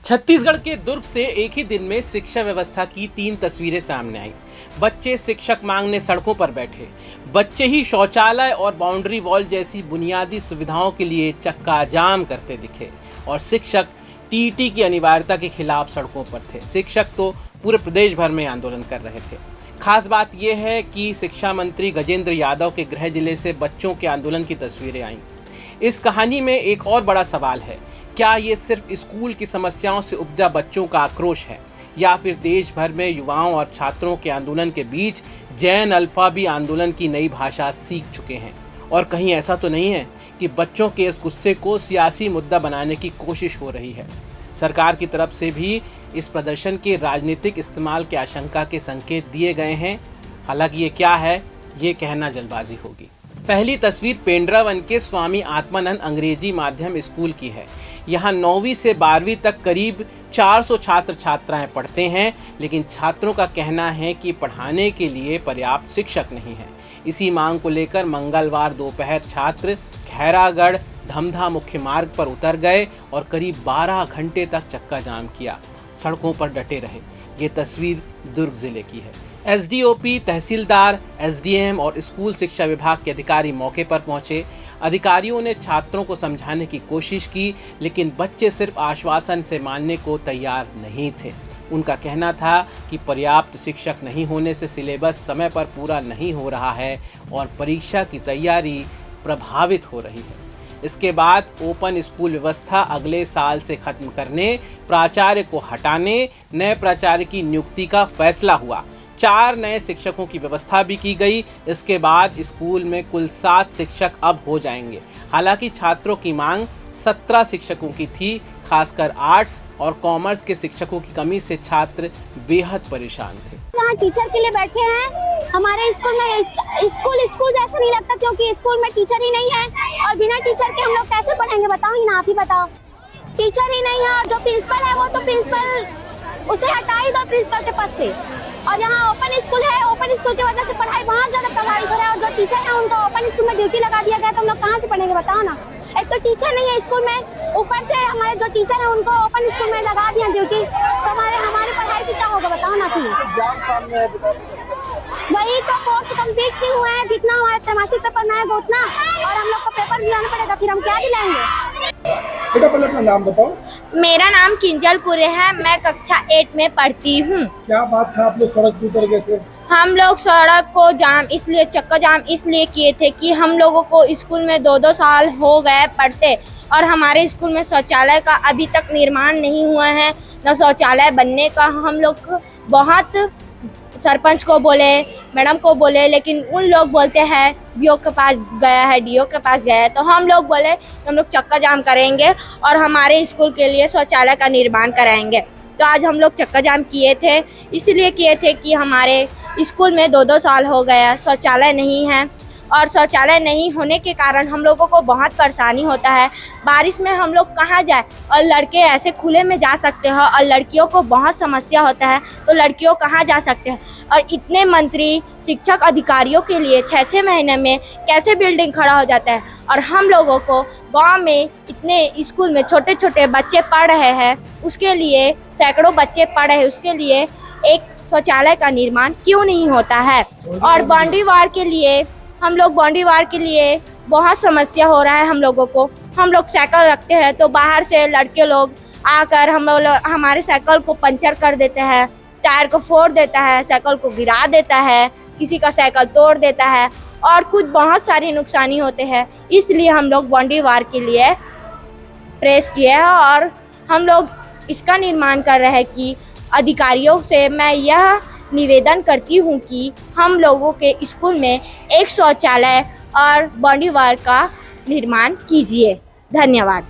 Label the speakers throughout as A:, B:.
A: छत्तीसगढ़ के दुर्ग से एक ही दिन में शिक्षा व्यवस्था की 3 तस्वीरें सामने आई। बच्चे शिक्षक मांगने सड़कों पर बैठे, बच्चे ही शौचालय और बाउंड्री वॉल जैसी बुनियादी सुविधाओं के लिए चक्का जाम करते दिखे और शिक्षक टीटी की अनिवार्यता के खिलाफ सड़कों पर थे। शिक्षक तो पूरे प्रदेश भर में आंदोलन कर रहे थे। खास बात यह है कि शिक्षा मंत्री गजेंद्र यादव के गृह जिले से बच्चों के आंदोलन की तस्वीरें आईं। इस कहानी में एक और बड़ा सवाल है, क्या ये सिर्फ स्कूल की समस्याओं से उपजा बच्चों का आक्रोश है या फिर देश भर में युवाओं और छात्रों के आंदोलन के बीच जैन अल्फा भी आंदोलन की नई भाषा सीख चुके हैं? और कहीं ऐसा तो नहीं है कि बच्चों के इस गुस्से को सियासी मुद्दा बनाने की कोशिश हो रही है? सरकार की तरफ से भी इस प्रदर्शन के राजनीतिक इस्तेमाल की आशंका के संकेत दिए गए हैं। हालांकि ये क्या है, ये कहना जल्दबाजी होगी। पहली तस्वीर पेंड्रा वन के स्वामी आत्मानंद अंग्रेजी माध्यम स्कूल की है। यहाँ 9वीं से 12वीं तक करीब 400 छात्र छात्राएं पढ़ते हैं, लेकिन छात्रों का कहना है कि पढ़ाने के लिए पर्याप्त शिक्षक नहीं है। इसी मांग को लेकर मंगलवार दोपहर छात्र खैरागढ़ धमधा मुख्य मार्ग पर उतर गए और करीब 12 घंटे तक चक्का जाम किया, सड़कों पर डटे रहे। ये तस्वीर दुर्ग जिले की है। एसडीओपी, तहसीलदार, एसडीएम और स्कूल शिक्षा विभाग के अधिकारी मौके पर पहुंचे। अधिकारियों ने छात्रों को समझाने की कोशिश की, लेकिन बच्चे सिर्फ आश्वासन से मानने को तैयार नहीं थे। उनका कहना था कि पर्याप्त शिक्षक नहीं होने से सिलेबस समय पर पूरा नहीं हो रहा है और परीक्षा की तैयारी प्रभावित हो रही है। इसके बाद ओपन स्कूल व्यवस्था अगले साल से खत्म करने, प्राचार्य को हटाने, नए प्राचार्य की नियुक्ति का फैसला हुआ। 4 नए शिक्षकों की व्यवस्था भी की गई। इसके बाद स्कूल में कुल 7 शिक्षक अब हो जाएंगे। हालांकि छात्रों की मांग 17 शिक्षकों की थी। खासकर आर्ट्स और कॉमर्स के शिक्षकों की कमी से छात्र बेहद परेशान थे।
B: यहाँ टीचर के लिए बैठे हैं। हमारे स्कूल में स्कूल जैसा नहीं लगता, क्योंकि स्कूल में टीचर ही नहीं है और बिना टीचर के हम लोग कैसे पढ़ेंगे? बताओ ना, आप ही बताओ। टीचर ही नहीं है और जो प्रिंसिपल है वो तो प्रिंसिपल उसे हटा ही दो प्रिंसिपल के पद से। और यहाँ ओपन स्कूल है, ओपन स्कूल की वजह से पढ़ाई बहुत ज्यादा प्रभावित हो रहा है और जो टीचर है उनको ओपन स्कूल में ड्यूटी लगा दिया गया, तो हम लोग कहाँ से पढ़ेंगे? बताओ ना। एक तो टीचर नहीं है स्कूल में, ऊपर से हमारे जो टीचर है उनको ओपन स्कूल में लगा दिया ड्यूटी, तो हमारी पढ़ाई की क्या होगा? बताओ ना। फिर वही तो कोर्स कंप्लीट किए हुए हैं, जितना हमारे त्रैमासिक पेपर ना है उतना, और हम लोग को पेपर दिलाना पड़ेगा, फिर हम क्या दिलाएंगे?
C: बेटा पहले अपना नाम बताओ।
D: मेरा नाम किंजल कुरे है, मैं कक्षा 8 में पढ़ती हूँ।
C: क्या बात था, आप लोग सड़क पर उतर गए थे?
D: हम लोग सड़क को चक्का जाम इसलिए किए थे कि हम लोगों को स्कूल में 2-2 साल हो गए पढ़ते और हमारे स्कूल में शौचालय का अभी तक निर्माण नहीं हुआ है, न शौचालय बनने का। हम लोग बहुत सरपंच को बोले, मैडम को बोले, लेकिन उन लोग बोलते हैं बीओ के पास गया है, डीओ के पास गया है। तो हम लोग बोले हम लोग चक्का जाम करेंगे और हमारे स्कूल के लिए शौचालय का निर्माण कराएंगे। तो आज हम लोग चक्का जाम किए थे, इसलिए किए थे कि हमारे स्कूल में 2-2 साल हो गया शौचालय नहीं है और शौचालय नहीं होने के कारण हम लोगों को बहुत परेशानी होता है। बारिश में हम लोग कहाँ जाए, और लड़के ऐसे खुले में जा सकते हैं और लड़कियों को बहुत समस्या होता है, तो लड़कियों कहाँ जा सकते हैं? और इतने मंत्री शिक्षक अधिकारियों के लिए 6-6 महीने में कैसे बिल्डिंग खड़ा हो जाता है? और हम लोगों को गांव में इतने स्कूल में छोटे छोटे बच्चे पढ़ रहे हैं, उसके लिए सैकड़ों बच्चे पढ़ रहे हैं, उसके लिए एक शौचालय का निर्माण क्यों नहीं होता है? और बाउंड्रीवार के लिए बहुत समस्या हो रहा है हम लोगों को। हम लोग साइकिल रखते हैं तो बाहर से लड़के लोग आकर हमारे साइकिल को पंचर कर देते हैं, टायर को फोड़ देता है, साइकिल को गिरा देता है, किसी का साइकिल तोड़ देता है और कुछ बहुत सारे नुकसानी होते हैं। इसलिए हम लोग बाउंड्रीवार के लिए प्रेस किए हैं और हम लोग इसका निर्माण कर रहे हैं कि अधिकारियों से मैं यह निवेदन करती हूँ कि हम लोगों के स्कूल में एक शौचालय और बाउंड्रीवार का निर्माण कीजिए। धन्यवाद।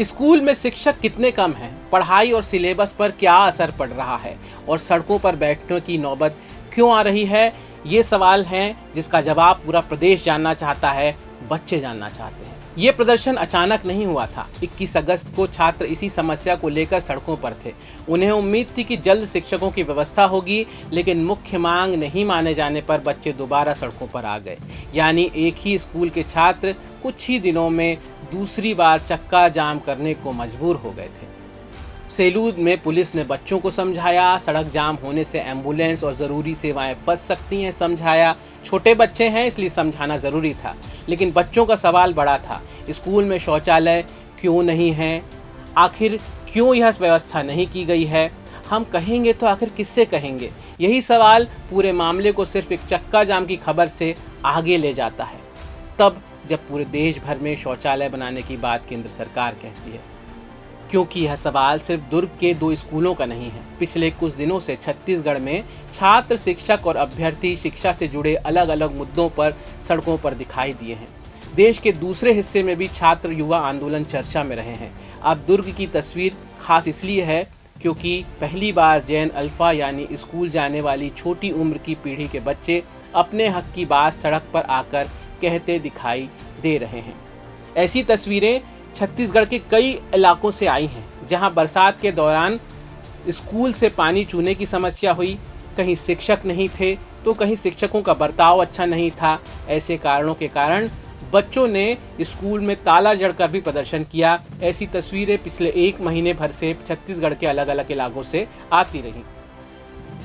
A: स्कूल में शिक्षक कितने कम हैं? पढ़ाई और सिलेबस पर क्या असर पड़ रहा है? और सड़कों पर बैठने की नौबत क्यों आ रही है? ये सवाल हैं जिसका जवाब पूरा प्रदेश जानना चाहता है, बच्चे जानना चाहते हैं। ये प्रदर्शन अचानक नहीं हुआ था। 21 अगस्त को छात्र इसी समस्या को लेकर सड़कों पर थे। उन्हें उम्मीद थी कि जल्द शिक्षकों की व्यवस्था होगी, लेकिन मुख्य मांग नहीं माने जाने पर बच्चे दोबारा सड़कों पर आ गए। यानी एक ही स्कूल के छात्र कुछ ही दिनों में दूसरी बार चक्का जाम करने को मजबूर हो गए थे। सेलूद में पुलिस ने बच्चों को समझाया, सड़क जाम होने से एम्बुलेंस और ज़रूरी सेवाएं फंस सकती हैं समझाया। छोटे बच्चे हैं इसलिए समझाना ज़रूरी था, लेकिन बच्चों का सवाल बड़ा था। स्कूल में शौचालय क्यों नहीं है? आखिर क्यों यह व्यवस्था नहीं की गई है? हम कहेंगे तो आखिर किससे कहेंगे? यही सवाल पूरे मामले को सिर्फ एक चक्का जाम की खबर से आगे ले जाता है, तब जब पूरे देश भर में शौचालय बनाने की बात केंद्र सरकार कहती है। क्योंकि यह सवाल सिर्फ दुर्ग के 2 स्कूलों का नहीं है। पिछले कुछ दिनों से छत्तीसगढ़ में छात्र, शिक्षक और अभ्यर्थी शिक्षा से जुड़े अलग अलग मुद्दों पर सड़कों पर दिखाई दिए हैं। देश के दूसरे हिस्से में भी छात्र युवा आंदोलन चर्चा में रहे हैं। अब दुर्ग की तस्वीर खास इसलिए है क्योंकि पहली बार जैन अल्फा यानी स्कूल जाने वाली छोटी उम्र की पीढ़ी के बच्चे अपने हक की बात सड़क पर आकर कहते दिखाई दे रहे हैं। ऐसी तस्वीरें छत्तीसगढ़ के कई इलाकों से आई हैं, जहां बरसात के दौरान स्कूल से पानी चूने की समस्या हुई। कहीं शिक्षक नहीं थे तो कहीं शिक्षकों का बर्ताव अच्छा नहीं था। ऐसे कारणों के कारण बच्चों ने स्कूल में ताला जड़कर भी प्रदर्शन किया। ऐसी तस्वीरें पिछले 1 महीने भर से छत्तीसगढ़ के अलग अलग इलाकों से आती रहीं।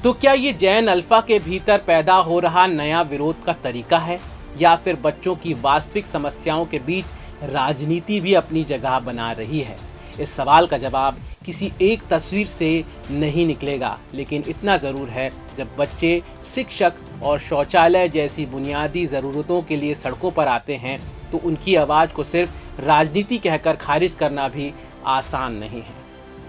A: तो क्या ये जैन अल्फा के भीतर पैदा हो रहा नया विरोध का तरीका है, या फिर बच्चों की वास्तविक समस्याओं के बीच राजनीति भी अपनी जगह बना रही है? इस सवाल का जवाब किसी एक तस्वीर से नहीं निकलेगा, लेकिन इतना ज़रूर है, जब बच्चे शिक्षक और शौचालय जैसी बुनियादी ज़रूरतों के लिए सड़कों पर आते हैं तो उनकी आवाज़ को सिर्फ राजनीति कहकर खारिज करना भी आसान नहीं है।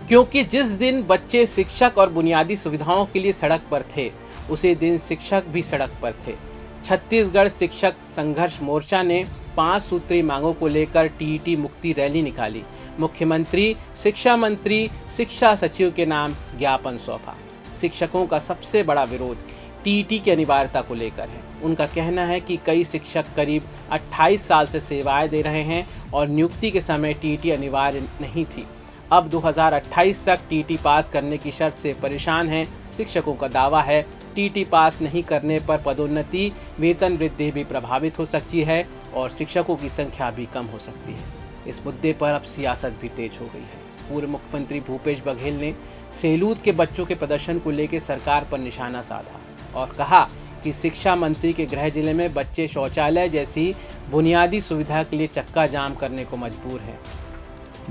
A: क्योंकि जिस दिन बच्चे शिक्षक और बुनियादी सुविधाओं के लिए सड़क पर थे, उसी दिन शिक्षक भी सड़क पर थे। छत्तीसगढ़ शिक्षक संघर्ष मोर्चा ने 5 सूत्री मांगों को लेकर टीईटी मुक्ति रैली निकाली। मुख्यमंत्री, शिक्षा मंत्री, शिक्षा सचिव के नाम ज्ञापन सौंपा। शिक्षकों का सबसे बड़ा विरोध टीईटी की अनिवार्यता को लेकर है। उनका कहना है कि कई शिक्षक करीब 28 साल से सेवाएं दे रहे हैं और नियुक्ति के समय टीईटी अनिवार्य नहीं थी। अब 2028 तक टीईटी पास करने की शर्त से परेशान हैं। शिक्षकों का दावा है टीईटी पास नहीं करने पर पदोन्नति, वेतन वृद्धि भी प्रभावित हो सकती है और शिक्षकों की संख्या भी कम हो सकती है। इस मुद्दे पर अब सियासत भी तेज हो गई है। पूर्व मुख्यमंत्री भूपेश बघेल ने सेलूद के बच्चों के प्रदर्शन को लेकर सरकार पर निशाना साधा और कहा कि शिक्षा मंत्री के गृह जिले में बच्चे शौचालय जैसी बुनियादी सुविधा के लिए चक्का जाम करने को मजबूर हैं।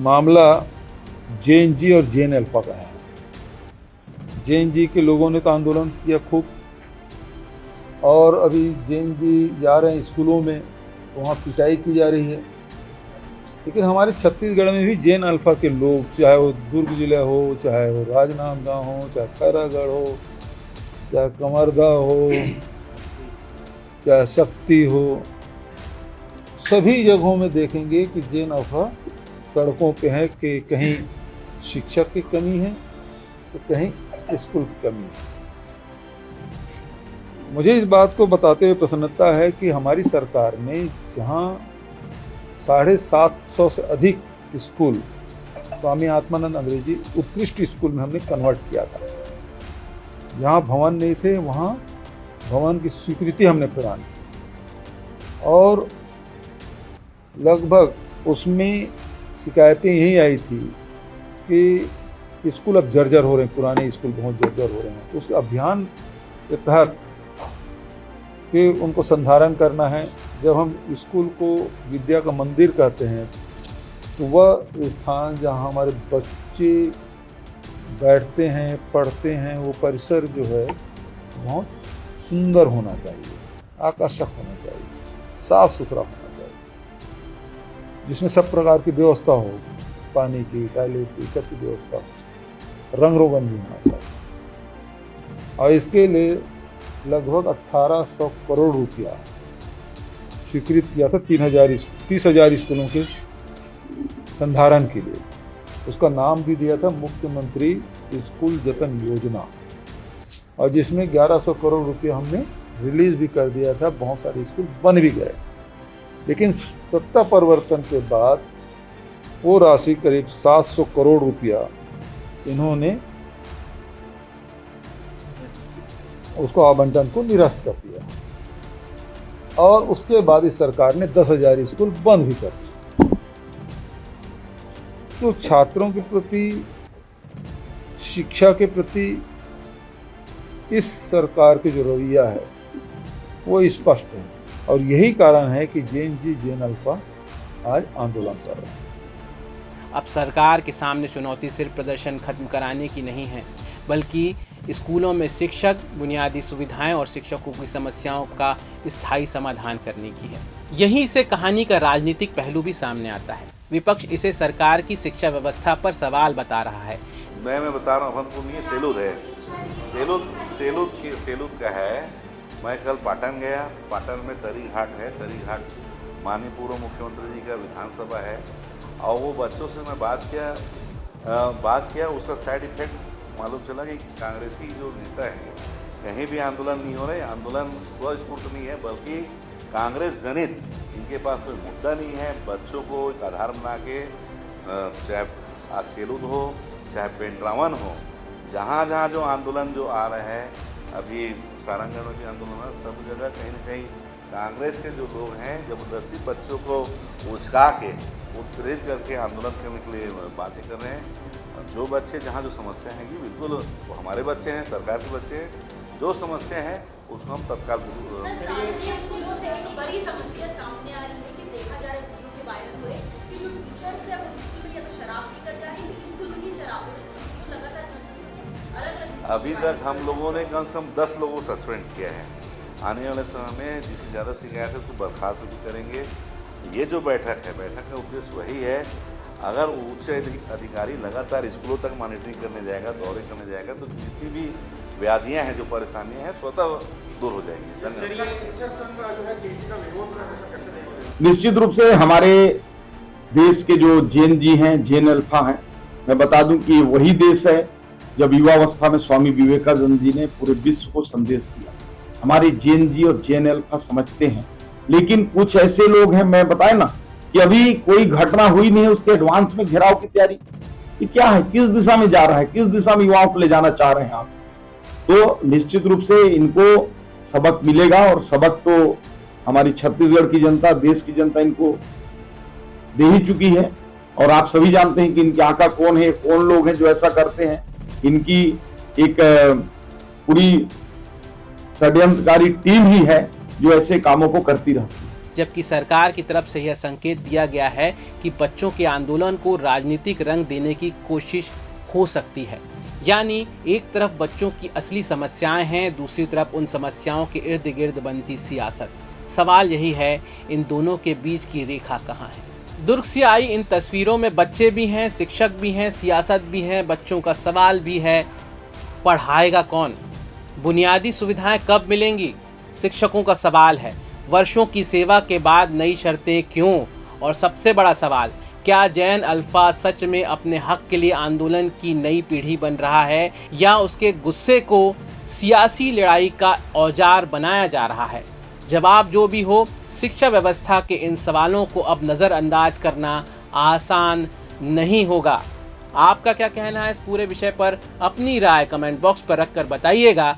E: मामला जैन जी और जैन अल्फा का है। जैन जी के लोगों ने तो आंदोलन किया खूब, और अभी जैन जी जा रहे हैं स्कूलों में, वहाँ पिटाई की जा रही है। लेकिन हमारे छत्तीसगढ़ में भी जैन अल्फा के लोग, चाहे वो दुर्ग जिला हो, चाहे वो राजनांदगांव हो, चाहे खैरागढ़ हो, चाहे कमरदा हो, चाहे शक्ति हो, सभी जगहों में देखेंगे कि जैन अल्फा सड़कों पे है कि कहीं शिक्षक की कमी है तो कहीं स्कूल की कमी है। मुझे इस बात को बताते हुए प्रसन्नता है कि हमारी सरकार ने जहां 750 से अधिक स्कूल स्वामी आत्मानंद अंग्रेजी उत्कृष्ट स्कूल में हमने कन्वर्ट किया था। जहां भवन नहीं थे वहां भवन की स्वीकृति हमने प्रदान की, और लगभग उसमें शिकायतें यही आई थी कि स्कूल अब जर्जर हो रहे हैं, पुराने स्कूल बहुत जर्जर हो रहे हैं। तो उस अभियान के तहत कि उनको संधारण करना है। जब हम स्कूल को विद्या का मंदिर कहते हैं तो वह स्थान जहाँ हमारे बच्चे बैठते हैं, पढ़ते हैं, वो परिसर जो है बहुत सुंदर होना चाहिए, आकर्षक होना चाहिए, साफ सुथरा होना चाहिए, जिसमें सब प्रकार की व्यवस्था हो, पानी की, टॉयलेट की, सब की व्यवस्था हो, रंग रोगन भी होना चाहिए। और इसके लिए लगभग 1800 करोड़ रुपया स्वीकृत किया था 30,000 स्कूलों के संधारण के लिए। उसका नाम भी दिया था मुख्यमंत्री स्कूल जतन योजना, और जिसमें 1100 करोड़ रुपया हमने रिलीज भी कर दिया था। बहुत सारे स्कूल बन भी गए, लेकिन सत्ता परिवर्तन के बाद वो राशि करीब 700 करोड़ रुपया इन्होंने उसको आवंटन को निरस्त कर दिया, और उसके बाद इस सरकार ने 10,000 स्कूल बंद भी कर दिए। तो छात्रों के प्रति शिक्षा के प्रति इस सरकार के जो रवैया है वो स्पष्ट है और यही कारण है कि जेएनजी जेएन अल्फा आज आंदोलन कर रहे हैं।
A: अब सरकार के सामने चुनौती सिर्फ प्रदर्शन खत्म कराने की नहीं है, बल्कि स्कूलों में शिक्षक, बुनियादी सुविधाएं और शिक्षकों की समस्याओं का स्थायी समाधान करने की है। यहीं से कहानी का राजनीतिक पहलू भी सामने आता है। विपक्ष इसे सरकार की शिक्षा व्यवस्था पर सवाल बता रहा है।
F: मैं बता रहा हूँ, अभनपुर नहीं, सेलूद है। सेलूद का है। मैं कल पाटन गया। पाटन में तरी घाट है। तरी घाट माननीय पूर्व मुख्यमंत्री जी का विधानसभा है और वो बच्चों से मैं बात किया उसका साइड इफेक्ट मालूम चला कि कांग्रेसी जो नेता हैं कहीं भी आंदोलन नहीं हो रहे। आंदोलन स्वस्फूर्त नहीं है, बल्कि कांग्रेस जनित, इनके पास कोई मुद्दा नहीं है। बच्चों को एक आधार बना के, चाहे आज सेलूद हो चाहे पेंड्रावन हो, जहाँ जो आंदोलन जो आ रहे हैं, अभी सारंगढ़ में भी आंदोलन है, सब जगह कहीं ना कहीं कांग्रेस के जो लोग हैं जबरदस्ती बच्चों को उचका के उत्प्रेरित करके आंदोलन करने के लिए बातें कर रहे हैं। जो बच्चे जहाँ जो समस्या है कि बिल्कुल वो हमारे बच्चे हैं, सरकार के बच्चे हैं, जो समस्या है उसको हम तत्काल
G: बड़ी समस्या सामने आ रही है कि देखा जाए वीडियो के वायरल हुए कि जो टीचर्स है वो स्कूल में या तो शराब पीकर जाएंगे, स्कूल में ही शराब लगातार अलग।
F: अभी तक हम लोगों ने कम से कम 10 लोगों को सस्पेंड किया है। आने वाले समय में जिसकी ज़्यादा शिकायत है उसको बर्खास्त भी करेंगे। ये जो बैठक है, बैठक का उद्देश्य वही है, अगर उच्च अधिकारी लगातार स्कूलों तक मॉनिटरिंग करने जाएगा, दौरे करने जाएगा, तो जितनी भी व्याधियाँ हैं, जो परेशानियाँ हैं, स्वतः दूर हो जाएंगी। धन्यवाद।
H: निश्चित रूप से हमारे देश के जो जेएनजी हैं, जेएन अल्फा हैं, मैं बता दूं कि वही देश है जब युवावस्था में स्वामी विवेकानंद जी ने पूरे विश्व को संदेश दिया। हमारे जेएनजी और जेएन अल्फा समझते हैं, लेकिन कुछ ऐसे लोग हैं, मैं बताया ना कि अभी कोई घटना हुई नहीं है उसके एडवांस में घेराव की तैयारी। ये क्या है, किस दिशा में जा रहा है, किस दिशा में युवाओं को ले जाना चाह रहे हैं आप? तो निश्चित रूप से इनको सबक मिलेगा और सबक तो हमारी छत्तीसगढ़ की जनता, देश की जनता इनको दे ही चुकी है। और आप सभी जानते हैं कि इनके आका कौन है, कौन लोग हैं जो ऐसा करते हैं। इनकी एक पूरी षड्यंत्रकारी टीम ही है जो ऐसे कामों को करती रहती है।
A: जबकि सरकार की तरफ से यह संकेत दिया गया है कि बच्चों के आंदोलन को राजनीतिक रंग देने की कोशिश हो सकती है। यानी एक तरफ बच्चों की असली समस्याएं हैं, दूसरी तरफ उन समस्याओं के इर्द गिर्द बनती सियासत। सवाल यही है, इन दोनों के बीच की रेखा कहाँ है? दुर्ग से आई इन तस्वीरों में बच्चे भी हैं, शिक्षक भी हैं, सियासत भी है, बच्चों का सवाल भी है, पढ़ाएगा कौन? बुनियादी सुविधाएं कब मिलेंगी? शिक्षकों का सवाल है। वर्षों की सेवा के बाद नई शर्तें क्यों? और सबसे बड़ा सवाल, क्या जेएन अल्फा सच में अपने हक के लिए आंदोलन की नई पीढ़ी बन रहा है या उसके गुस्से को सियासी लड़ाई का औजार बनाया जा रहा है? जवाब जो भी हो, शिक्षा व्यवस्था के इन सवालों को अब नज़रअंदाज करना आसान नहीं होगा। आपका क्या कहना है इस पूरे विषय पर? अपनी राय कमेंट बॉक्स पर रखकर बताइएगा।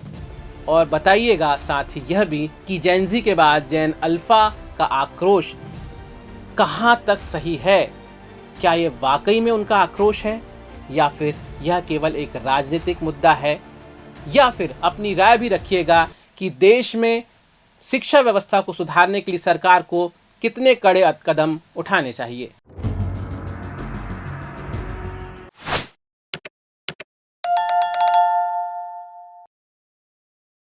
A: और बताइएगा साथ ही यह भी कि जेएनजी के बाद जेएन अल्फा का आक्रोश कहाँ तक सही है? क्या ये वाकई में उनका आक्रोश है या फिर यह केवल एक राजनीतिक मुद्दा है? या फिर अपनी राय भी रखिएगा कि देश में शिक्षा व्यवस्था को सुधारने के लिए सरकार को कितने कड़े कदम उठाने चाहिए।